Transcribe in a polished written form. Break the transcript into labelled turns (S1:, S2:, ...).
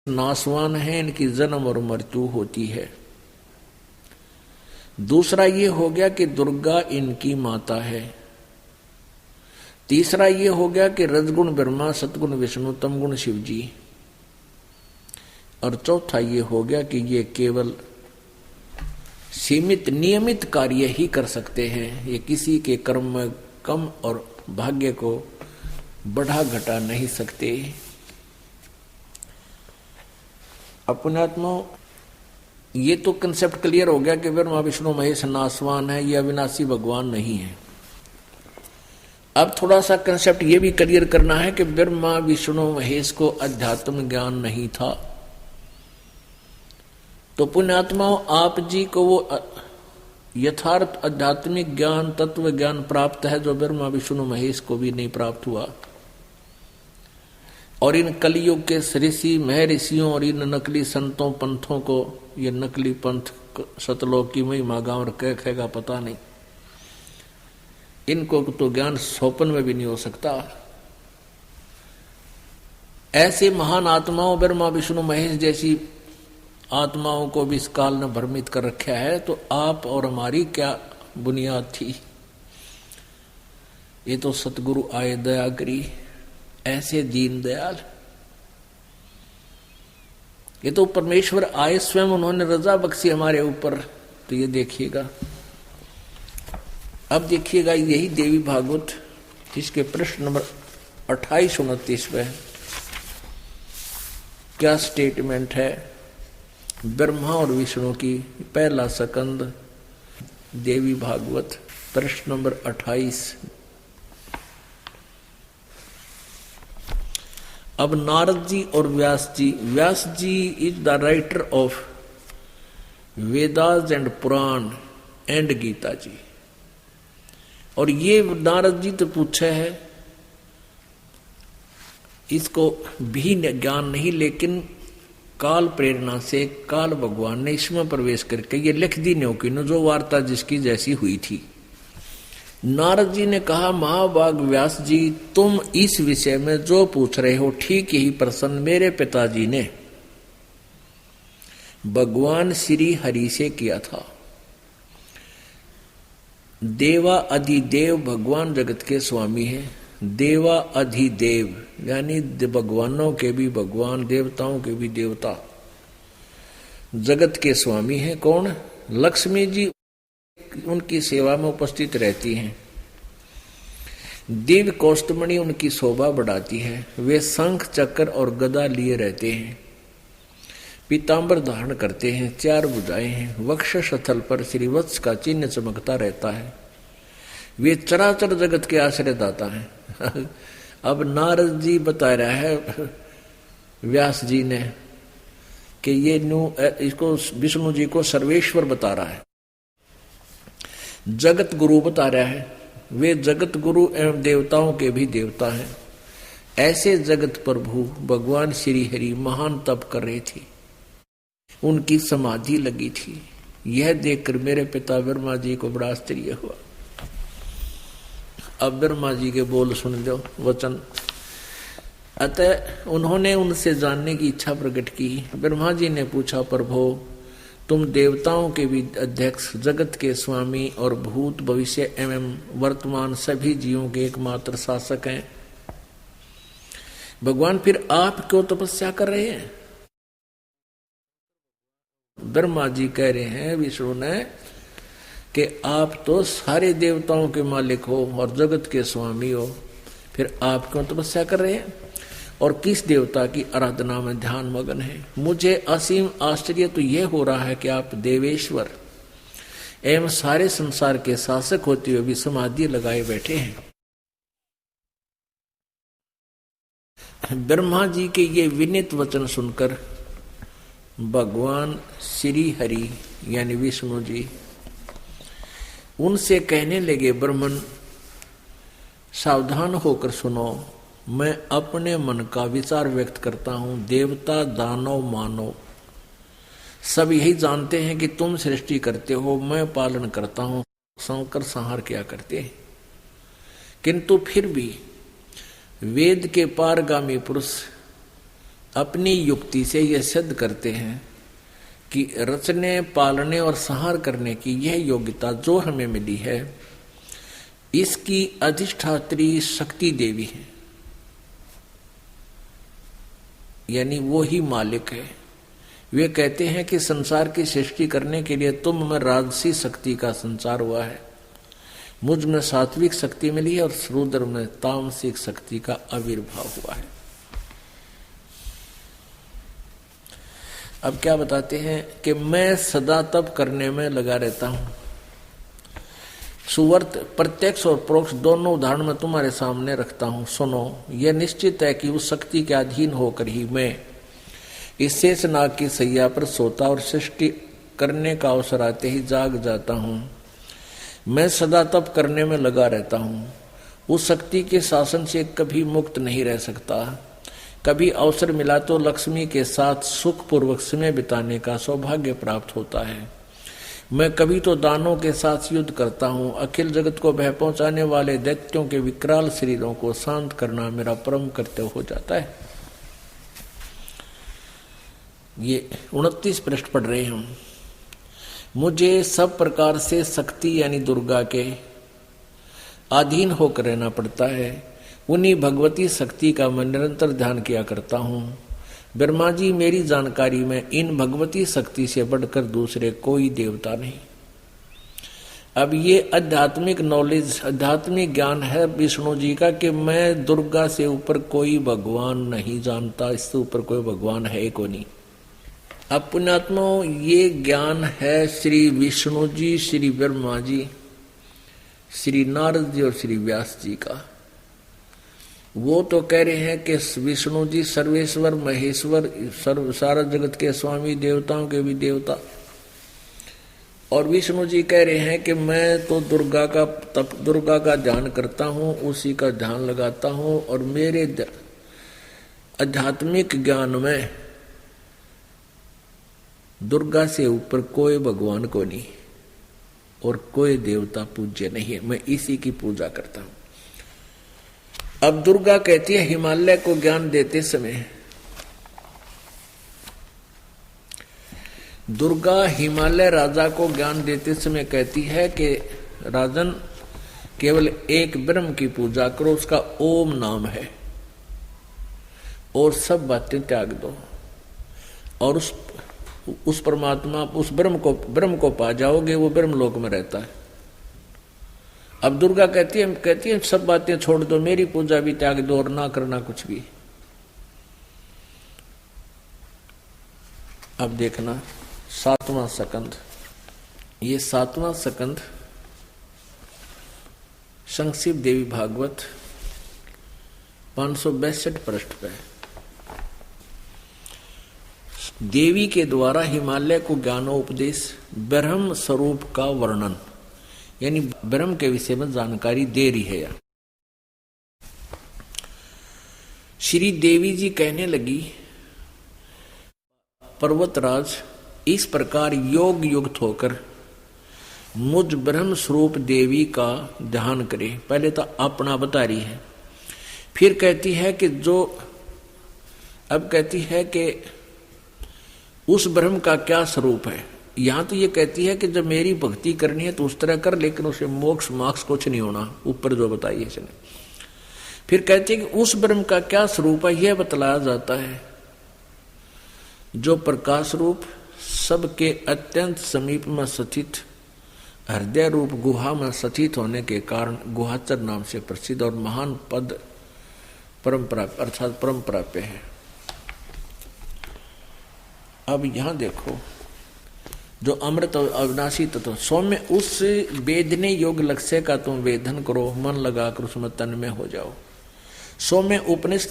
S1: नासवान है, इनकी जन्म और मृत्यु होती है। दूसरा ये हो गया कि दुर्गा इनकी माता है। तीसरा ये हो गया कि रजगुण ब्रह्मा, सतगुण विष्णु, तमगुण शिव जी। और चौथा ये हो गया कि ये केवल सीमित नियमित कार्य ही कर सकते हैं, ये किसी के कर्म में कम और भाग्य को बढ़ा घटा नहीं सकते। अपने आत्मा ये तो कंसेप्ट क्लियर हो गया कि ब्रह्मा विष्णु महेश नासवान है, ये अविनाशी भगवान नहीं है। अब थोड़ा सा कंसेप्ट ये भी क्लियर करना है कि ब्रह्मा विष्णु महेश को अध्यात्म ज्ञान नहीं था। तो पुण्यात्माओं, आप जी को वो यथार्थ आध्यात्मिक ज्ञान, तत्व ज्ञान प्राप्त है जो ब्रह्मा विष्णु महेश को भी नहीं प्राप्त हुआ। और इन कलयुग के ऋषि महर्षियों और इन नकली संतों पंथों को, ये नकली पंथ सतलोक की महिमा गांव और कह कहेगा पता नहीं, इनको तो ज्ञान स्वप्न में भी नहीं हो सकता। ऐसे महान आत्माओं ब्रह्मा विष्णु महेश जैसी आत्माओं को भी इस काल ने भ्रमित कर रखा है, तो आप और हमारी क्या बुनियाद थी। ये तो सतगुरु आए दया करी, ऐसे दीन दयाल। ये तो परमेश्वर आए स्वयं, उन्होंने रजा बख्शी हमारे ऊपर। तो ये देखिएगा, अब देखिएगा यही देवी भागवत, इसके प्रश्न नंबर 28-29 में क्या स्टेटमेंट है ब्रह्मा और विष्णु की। पहला स्कंद देवी भागवत प्रश्न नंबर 28। अब नारद जी और Vyas ji is the writer of Vedas and Purana and Gita ji. और ये नारद जी तो पूछे है, इसको भी ज्ञान नहीं, लेकिन काल प्रेरणा से काल भगवान ने इसमें प्रवेश करके ये लिख दी न्यों जो वार्ता जिसकी जैसी हुई थी। नारद जी ने कहा, महाभाग व्यास जी, तुम इस विषय में जो पूछ रहे हो ठीक यही प्रश्न मेरे पिताजी ने भगवान श्री हरि से किया था। देवा अधिदेव भगवान जगत के स्वामी हैं। देवा अधिदेव यानी भगवानों के भी भगवान, देवताओं के भी देवता, जगत के स्वामी हैं। कौन? लक्ष्मी जी उनकी सेवा में उपस्थित रहती हैं। दिव्य कौस्तुमणि उनकी शोभा बढ़ाती है। वे शंख चक्र और गदा लिए रहते हैं। पीतांबर धारण करते हैं। 4 भुजाएं हैं। वक्ष स्थल पर श्रीवत्स का चिन्ह चमकता रहता है। वे चराचर जगत के आश्रयदाता हैं। अब नारद जी बता रहा है व्यास जी ने कि ये इसको विष्णु जी को सर्वेश्वर बता रहा है, जगत गुरु बता रहा है। वे जगत गुरु एवं देवताओं के भी देवता हैं। ऐसे जगत प्रभु भगवान श्री हरि महान तप कर रहे थे, उनकी समाधि लगी थी। यह देखकर मेरे पिता ब्रह्मा जी को बड़ा आश्चर्य हुआ। अब ब्रह्मा जी के बोल सुन लो वचन। अतः उन्होंने उनसे जानने की इच्छा प्रकट की। ब्रह्मा जी ने पूछा, प्रभु तुम देवताओं के भी अध्यक्ष, जगत के स्वामी और भूत भविष्य एवं वर्तमान सभी जीवों के एकमात्र शासक हैं। भगवान फिर आप क्यों तपस्या कर रहे हैं? ब्रह्मा जी कह रहे हैं विष्णु ने कि आप तो सारे देवताओं के मालिक हो और जगत के स्वामी हो, फिर आप क्यों तपस्या कर रहे हैं और किस देवता की आराधना में ध्यान मगन है? मुझे असीम आश्चर्य तो यह हो रहा है कि आप देवेश्वर एवं सारे संसार के शासक होते हुए भी समाधि लगाए बैठे हैं। ब्रह्मा जी के ये विनीत वचन सुनकर भगवान श्री हरि यानी विष्णु जी उनसे कहने लगे, ब्राह्मण सावधान होकर सुनो, मैं अपने मन का विचार व्यक्त करता हूं। देवता दानव मानव सब यही जानते हैं कि तुम सृष्टि करते हो, मैं पालन करता हूं, संकर संहार किया करते हैं। किंतु फिर भी वेद के पारगामी पुरुष अपनी युक्ति से यह सिद्ध करते हैं कि रचने, पालने और संहार करने की यह योग्यता जो हमें मिली है, इसकी अधिष्ठात्री शक्ति देवी है, यानी वो ही मालिक है। वे कहते हैं कि संसार की सृष्टि करने के लिए तुम में राजसी शक्ति का संचार हुआ है, मुझ में सात्विक शक्ति मिली है और रुद्र में तामसिक शक्ति का आविर्भाव हुआ है। अब क्या बताते हैं कि मैं सदा तप करने में लगा रहता हूं। सुवर्त प्रत्यक्ष और परोक्ष दोनों उदाहरण में तुम्हारे सामने रखता हूं, सुनो। यह निश्चित है कि उस शक्ति के अधीन होकर ही मैं इस शेषनाग की सैया पर सोता और सृष्टि करने का अवसर आते ही जाग जाता हूं। मैं सदा तप करने में लगा रहता हूं, उस शक्ति के शासन से कभी मुक्त नहीं रह सकता। कभी अवसर मिला तो लक्ष्मी के साथ सुखपूर्वक समय बिताने का सौभाग्य प्राप्त होता है। मैं कभी तो दानों के साथ युद्ध करता हूँ। अखिल जगत को भय पहुंचाने वाले दैत्यों के विकराल शरीरों को शांत करना मेरा परम कर्तव्य हो जाता है। ये 29 पृष्ठ पढ़ रहे हैं हम। मुझे सब प्रकार से शक्ति यानी दुर्गा के अधीन होकर रहना पड़ता है। उन्हीं भगवती शक्ति का मैं निरंतर ध्यान किया करता हूँ। ब्रह्मा जी, मेरी जानकारी में इन भगवती शक्ति से बढ़कर दूसरे कोई देवता नहीं। अब ये आध्यात्मिक नॉलेज, आध्यात्मिक ज्ञान है विष्णु जी का कि मैं दुर्गा से ऊपर कोई भगवान नहीं जानता, इससे ऊपर कोई भगवान है को नहीं। अब पुण्यात्माओं, ये ज्ञान है श्री विष्णु जी, श्री ब्रह्मा जी, श्री नारद जी और श्री व्यास जी का। वो तो कह रहे हैं कि विष्णु जी सर्वेश्वर महेश्वर, सारा जगत के स्वामी, देवताओं के भी देवता। और विष्णु जी कह रहे हैं कि मैं तो दुर्गा का ध्यान करता हूँ, उसी का ध्यान लगाता हूँ, और मेरे आध्यात्मिक ज्ञान में दुर्गा से ऊपर कोई भगवान को नहीं और कोई देवता पूज्य नहीं है, मैं इसी की पूजा करता हूं। अब दुर्गा कहती है हिमालय को ज्ञान देते समय, दुर्गा हिमालय राजा को ज्ञान देते समय कहती है कि राजन, केवल एक ब्रह्म की पूजा करो, उसका ओम नाम है, और सब बातें त्याग दो और उस परमात्मा, उस ब्रह्म को पा जाओगे, वो ब्रह्म लोक में रहता है। अब दुर्गा कहती है सब बातें छोड़ दो, मेरी पूजा भी त्याग दो और ना करना कुछ भी। अब देखना 7वां स्कंद, ये 7वां स्कंद संक्षिप्त देवी भागवत 562 पृष्ठ पे देवी के द्वारा हिमालय को ज्ञानोपदेश, ब्रह्म स्वरूप का वर्णन, यानी ब्रह्म के विषय में जानकारी दे रही है। श्री देवी जी कहने लगी, पर्वतराज, इस प्रकार योग युक्त होकर मुझ ब्रह्म स्वरूप देवी का ध्यान करे। पहले तो अपना बता रही है, फिर कहती है कि अब कहती है कि उस ब्रह्म का क्या स्वरूप है। यहां तो ये कहती है कि जब मेरी भक्ति करनी है तो उस तरह कर, लेकिन उसे मोक्ष मार्क्स कुछ नहीं होना, ऊपर जो बताइए इसने। फिर कहती है कि उस ब्रह्म का क्या स्वरूप है, यह बतलाया जाता है, जो प्रकाश रूप, सबके अत्यंत समीप में स्थित, हृदय रूप गुहा में स्थित होने के कारण गुहाचर नाम से प्रसिद्ध और महान पद परंपरा अर्थात परंपरा पे है। अब यहां देखो, जो अमृत और अविनाशी तत्व सौम्य, उस वेदने योग लक्ष्य का तुम वेदन करो, मन लगाकर उसमें तन्मय हो जाओ। सौम्य उपनिषद